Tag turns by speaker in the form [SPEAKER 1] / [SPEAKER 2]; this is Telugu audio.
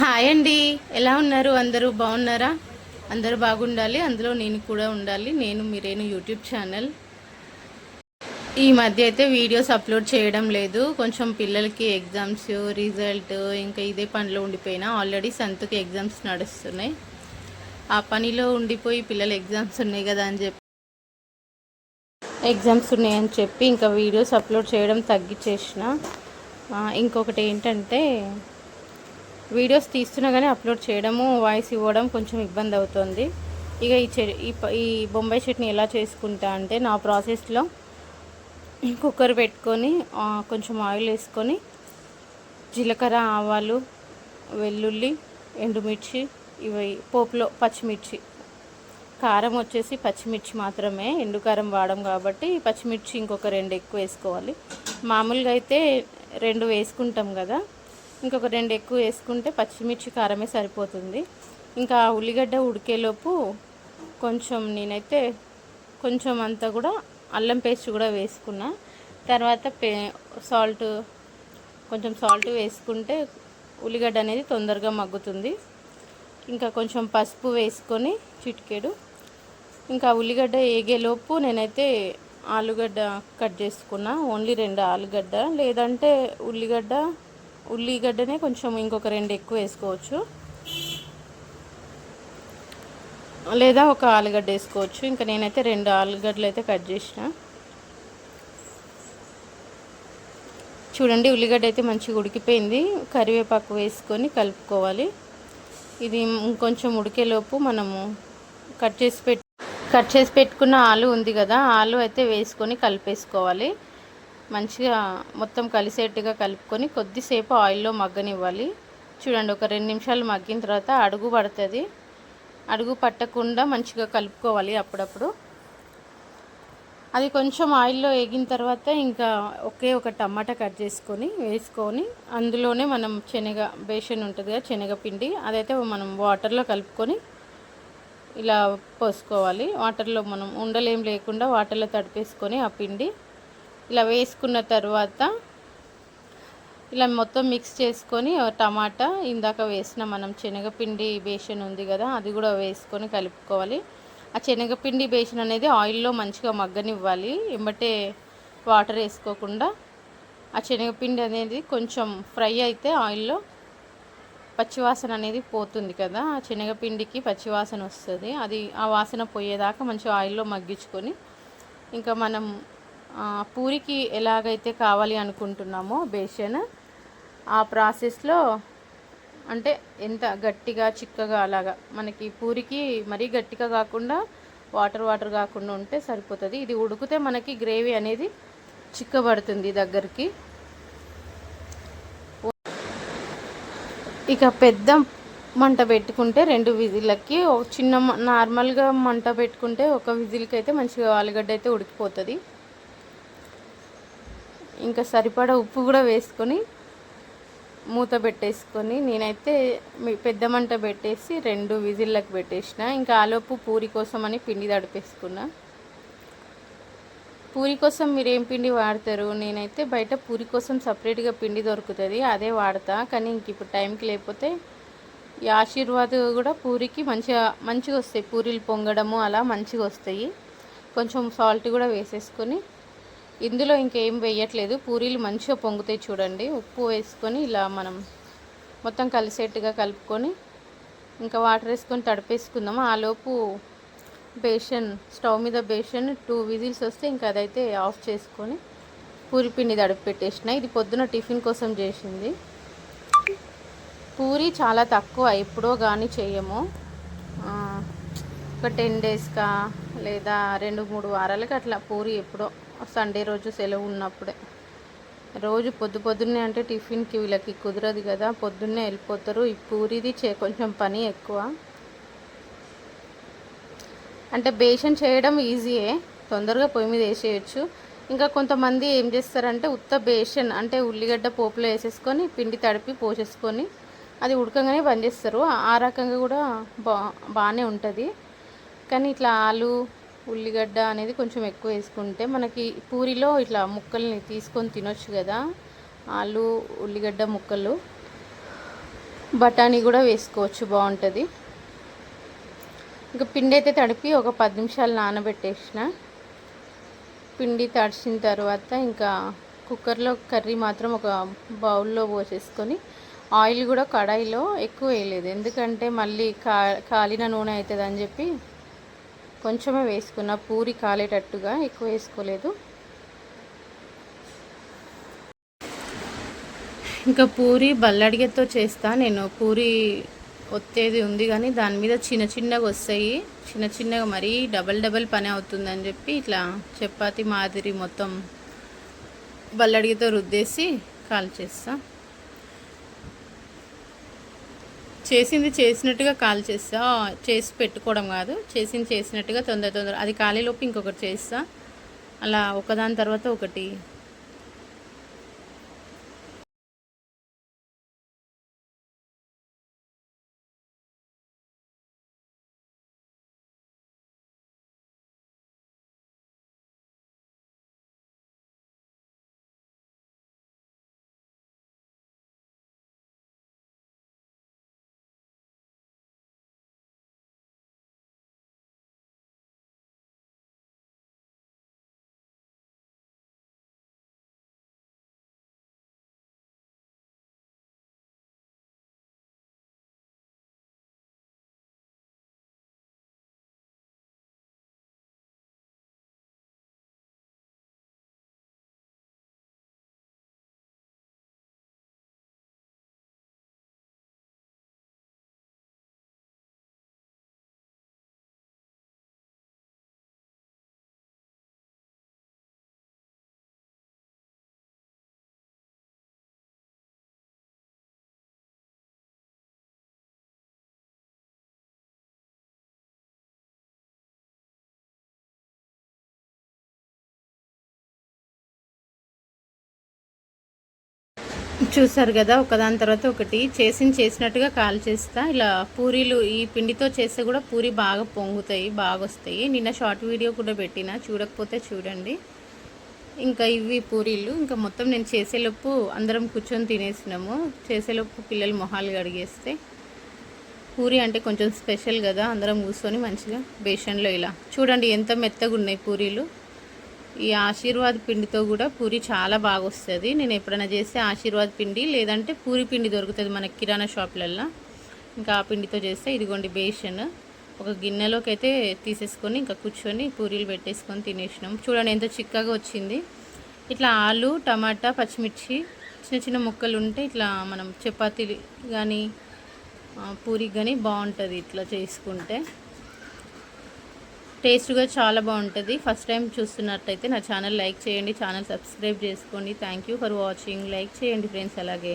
[SPEAKER 1] హాయ్ అండి. ఎలా ఉన్నారు? అందరూ బాగున్నారా? అందరూ బాగుండాలి, అందులో నేను కూడా ఉండాలి. నేను మీరేను యూట్యూబ్ ఛానల్. ఈ మధ్య అయితే వీడియోస్ అప్లోడ్ చేయడం లేదు. కొంచెం పిల్లలకి ఎగ్జామ్స్, రిజల్ట్ ఇంకా ఇదే పనిలో ఉండిపోయినా. ఆల్రెడీ సంతకి ఎగ్జామ్స్ నడుస్తున్నాయి. ఆ పనిలో ఉండిపోయి పిల్లలు ఎగ్జామ్స్ ఉన్నాయి కదా అని చెప్పి ఇంకా వీడియోస్ అప్లోడ్ చేయడం తగ్గించేసిన. ఇంకొకటి ఏంటంటే వీడియోస్ తీస్తున్నా కానీ అప్లోడ్ చేయడము, వాయిస్ ఇవ్వడం కొంచెం ఇబ్బంది అవుతుంది. ఇక ఈ బొంబాయి చట్నీ ఎలా చేసుకుంటా అంటే, నా ప్రాసెస్లో కుక్కర్ పెట్టుకొని కొంచెం ఆయిల్ వేసుకొని జీలకర్ర, ఆవాలు, వెల్లుల్లి, ఎండుమిర్చి, ఇవి పోపులో పచ్చిమిర్చి, కారం వచ్చేసి పచ్చిమిర్చి మాత్రమే, ఎండుకారం వాడడం కాబట్టి పచ్చిమిర్చి ఇంకొక 2 ఎక్కువ వేసుకోవాలి. మామూలుగా అయితే 2 వేసుకుంటాం కదా, ఇంకొక 2 ఎక్కువ వేసుకుంటే పచ్చిమిర్చి కారమే సరిపోతుంది. ఇంకా ఉల్లిగడ్డ ఉడికేలోపు నేనైతే కొంచెం అంతా కూడా అల్లం పేస్ట్ కూడా వేసుకున్నా. తర్వాత కొంచెం సాల్ట్ వేసుకుంటే ఉల్లిగడ్డ అనేది తొందరగా మగ్గుతుంది. ఇంకా కొంచెం పసుపు వేసుకొని చిటికెడు. ఇంకా ఉల్లిగడ్డ ఏగేలోపు నేనైతే ఆలుగడ్డ కట్ చేసుకున్నా. ఓన్లీ 2 ఆలుగడ్డ, లేదంటే ఉల్లిగడ్డనే కొంచెం ఇంకొక 2 ఎక్కువ వేసుకోవచ్చు, లేదా ఒక ఆలుగడ్డ వేసుకోవచ్చు. ఇంకా నేనైతే 2 ఆలుగడ్డలు అయితే కట్ చేసిన. చూడండి, ఉల్లిగడ్డ అయితే మంచిగా ఉడికిపోయింది. కరివేపాకు వేసుకొని కలుపుకోవాలి. ఇది ఇంకొంచెం ఉడికేలోపు మనము కట్ చేసి పెట్టుకున్న ఆలు ఉంది కదా, ఆలు అయితే వేసుకొని కలిపేసుకోవాలి. మంచిగా మొత్తం కలిసేట్టుగా కలుపుకొని కొద్దిసేపు ఆయిల్లో మగ్గనివ్వాలి. చూడండి, ఒక 2 నిమిషాలు మగ్గిన తర్వాత అడుగు పడుతుంది. అడుగు పట్టకుండా మంచిగా కలుపుకోవాలి అప్పుడప్పుడు. అది కొంచెం ఆయిల్లో వేగిన తర్వాత ఇంకా ఒక టమాటా కట్ వేసుకొని అందులోనే మనం బేషన్ ఉంటుంది కదా, శనగపిండి, అదైతే మనం వాటర్లో కలుపుకొని ఇలా పోసుకోవాలి. వాటర్లో మనం ఉండలేం లేకుండా వాటర్లో తడిపేసుకొని ఆ పిండి ఇలా వేసుకున్న తర్వాత ఇలా మొత్తం మిక్స్ చేసుకొని టమాటా, ఇందాక వేసిన మనం శనగపిండి బేషన్ ఉంది కదా, అది కూడా వేసుకొని కలుపుకోవాలి. ఆ శనగపిండి బేషన్ అనేది ఆయిల్లో మంచిగా మగ్గనివ్వాలి, ఎంబటే వాటర్ వేసుకోకుండా. ఆ శనగపిండి అనేది కొంచెం ఫ్రై అయితే ఆయిల్లో పచ్చివాసన అనేది పోతుంది కదా, ఆ శనగపిండికి పచ్చివాసన వస్తుంది. ఆ వాసన పోయేదాకా మంచిగా ఆయిల్లో మగ్గించుకొని ఇంకా మనం పూరికి ఎలాగైతే కావాలి అనుకుంటున్నామో బేషన్, ఆ ప్రాసెస్లో అంటే ఎంత గట్టిగా చిక్కగా అలాగా మనకి పూరికి మరీ గట్టిగా కాకుండా వాటర్ కాకుండా ఉంటే సరిపోతుంది. ఇది ఉడికితే మనకి గ్రేవీ అనేది చిక్కబడుతుంది దగ్గరికి. ఇక పెద్ద మంట పెట్టుకుంటే 2 విజిల్లకి, చిన్న నార్మల్గా మంట పెట్టుకుంటే 1 విజిల్కి అయితే మంచిగా ఆలుగడ్డ అయితే ఉడికిపోతుంది. ఇంకా సరిపడా ఉప్పు కూడా వేసుకొని మూత పెట్టేసుకొని నేనైతే పెద్ద మంట పెట్టేసి 2 విజిల్లకు పెట్టేసిన. ఇంకా ఆలోపు పూరి కోసం అని పిండి తడిపేసుకున్నా. పూరి కోసం మీరు ఏం పిండి వాడతారు? నేనైతే బయట పూరి కోసం సపరేట్గా పిండి దొరుకుతుంది, అదే వాడతా. కానీ ఇంక ఇప్పుడు టైంకి లేకపోతే ఈ ఆశీర్వాద్ కూడా పూరికి మంచిగా వస్తాయి, పూరీలు పొంగడము అలా మంచిగా వస్తాయి. కొంచెం సాల్ట్ కూడా వేసేసుకొని, ఇందులో ఇంకేం వేయట్లేదు, పూరీలు మంచిగా పొంగుతాయి. చూడండి, ఉప్పు వేసుకొని ఇలా మనం మొత్తం కలిసేట్టుగా కలుపుకొని ఇంకా వాటర్ వేసుకొని తడిపేసుకుందాము. ఆలోపు స్టవ్ మీద బేషన్ 2 విజిల్స్ వస్తే ఇంకా అదైతే ఆఫ్ చేసుకొని పూరి పిండి తడిపి పెట్టేసిన. ఇది పొద్దున టిఫిన్ కోసం చేసింది. పూరి చాలా తక్కువ, ఎప్పుడో కానీ చేయము. ఒక 10 డేస్కా లేదా 2-3 వారాలకి అట్లా పూరి, ఎప్పుడో సండే రోజు సెలవు ఉన్నప్పుడే. రోజు పొద్దున్నే అంటే టిఫిన్కి వీళ్ళకి కుదరదు కదా, పొద్దున్నే వెళ్ళిపోతారు. ఈ పూరిది కొంచెం పని ఎక్కువ. అంటే బేషన్ చేయడం ఈజీయే, తొందరగా పొయ్యి మీద వేసేయచ్చు. ఇంకా కొంతమంది ఏం చేస్తారంటే ఉత్త బేషన్ అంటే ఉల్లిగడ్డ పోపులో వేసేసుకొని పిండి తడిపి పోసేసుకొని అది ఉడకంగానే బంద్ చేస్తారు. ఆ రకంగా కూడా బాగానే ఉంటుంది. కానీ ఇట్లా ఆలు ఉల్లిగడ్డ అనేది కొంచెం ఎక్కువ వేసుకుంటే మనకి పూరిలో ఇట్లా ముక్కల్ని తీసుకొని తినొచ్చు కదా, ఆలు ఉల్లిగడ్డ ముక్కలు. బఠానీ కూడా వేసుకోవచ్చు, బాగుంటుంది. ఇంకా పిండి అయితే తడిపి ఒక 10 నిమిషాలు నానబెట్టేసిన. పిండి తడిసిన తర్వాత ఇంకా కుక్కర్లో కర్రీ మాత్రం ఒక బౌల్లో పోసేసుకొని, ఆయిల్ కూడా కడాయిలో ఎక్కువ వేయలేదు, ఎందుకంటే మళ్ళీ కాలిన నూనె అవుతుంది అని చెప్పి కొంచెమే వేసుకున్న, పూరి కాలేటట్టుగా ఎక్కువ వేసుకోలేదు. ఇంకా పూరి బల్లడిగతో చేస్తా నేను. పూరి ఒత్తేది ఉంది కానీ దాని మీద చిన్న చిన్నగా వస్తాయి, చిన్న చిన్నగా మరీ డబల్ పని అవుతుందని చెప్పి ఇట్లా చపాతి మాదిరి మొత్తం బల్లడిగతో రుద్దేసి కాల్చేస్తా. చేసింది చేసినట్టుగా కాల్చేస్తా, చేసి పెట్టుకోవడం కాదు, చేసింది చేసినట్టుగా తొందర అది కాలేలోపు ఇంకొకటి చేస్తా. అలా ఒకదాని తర్వాత ఒకటి. చూసారు కదా, ఒకదాని తర్వాత ఒకటి చేసినట్టుగా చేస్తా. ఇలా పూరీలు ఈ పిండితో చేస్తే కూడా పూరి బాగా పొంగుతాయి, బాగా వస్తాయి. నిన్న షార్ట్ వీడియో కూడా పెట్టిన, చూడకపోతే చూడండి. ఇంకా ఇవి పూరీలు. ఇంకా మొత్తం నేను చేసేలోపు అందరం కూర్చొని తినేసినాము. చేసేలోపు పిల్లలు మొహాలు కడిగేస్తే, పూరి అంటే కొంచెం స్పెషల్ కదా, అందరం కూర్చొని మంచిగా బేషన్లో ఇలా చూడండి ఎంత మెత్తగా ఉన్నాయి పూరీలు. ఈ ఆశీర్వాద్ పిండితో కూడా పూరి చాలా బాగా వస్తుంది. నేను ఎప్పుడైనా చేస్తే ఆశీర్వాద్ పిండి లేదంటే పూరి పిండి దొరుకుతుంది మనకి కిరాణా షాప్లల్లో. ఇంకా ఆ పిండితో చేస్తే ఇదిగోండి బేషన్ ఒక గిన్నెలోకి అయితే తీసేసుకొని ఇంకా కూర్చొని పూరీలు పెట్టేసుకొని తినేసినాం. చూడండి ఎంత చిక్కగా వచ్చింది. ఇట్లా ఆలు, టమాటా, పచ్చిమిర్చి చిన్న చిన్న ముక్కలు ఉంటే ఇట్లా మనం చపాతీ కానీ పూరికి కానీ బాగుంటుంది ఇట్లా చేసుకుంటే. టేస్ట్గా చాలా బాగుంటుంది. ఫస్ట్ టైం చూస్తున్నట్టయితే నా ఛానల్ లైక్ చేయండి, ఛానల్ సబ్స్క్రైబ్ చేసుకోండి. Thank you for watching. Like చేయండి ఫ్రెండ్స్. అలాగే